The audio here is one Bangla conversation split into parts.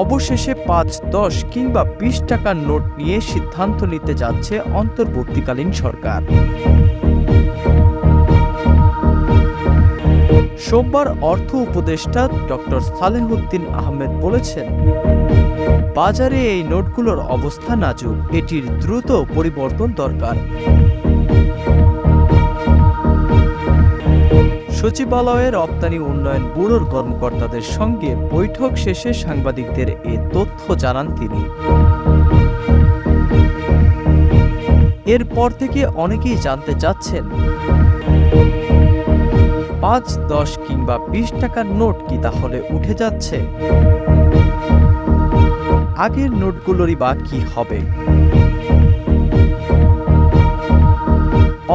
অবশেষে ৫, ১০ কিংবা ২০ টাকার নোট নিয়ে সিদ্ধান্ত নিতে যাচ্ছে অন্তর্বর্তীকালীন সরকার। সোমবার অর্থ উপদেষ্টা ডক্টর সালেহউদ্দিন আহমেদ বলেছেন, বাজারে এই নোটগুলোর অবস্থা নাজুক, এটির দ্রুত পরিবর্তন দরকার। সচিবালয়ের রপ্তানি উন্নয়ন ব্যুরোর কর্মকর্তাদের সঙ্গে বৈঠক শেষে সাংবাদিকদের এ তথ্য জানান তিনি। এরপর থেকে অনেকেই জানতে চাচ্ছেন, ৫, ১০ কিংবা ২০ টাকার নোট কি তাহলে উঠে যাচ্ছে? আগের নোটগুলোরই বা কি হবে?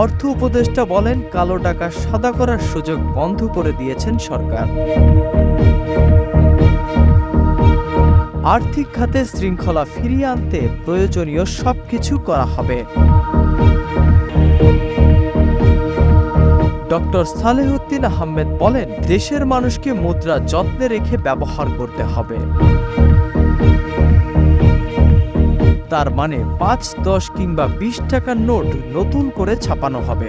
অর্থ উপদেষ্টা বলেন, কালো টাকা সাদা করার সুযোগ বন্ধ করে দিয়েছেন সরকার। আর্থিক খাতে শৃঙ্খলা ফিরিয়ে আনতে প্রয়োজনীয় সবকিছু করা হবে। ডক্টর সালেহউদ্দিন আহমেদ বলেন, দেশের মানুষকে মুদ্রা যত্নে রেখে ব্যবহার করতে হবে। তার মানে ৫, ১০ কিংবা ২০ টাকার নোট নতুন করে ছাপানো হবে।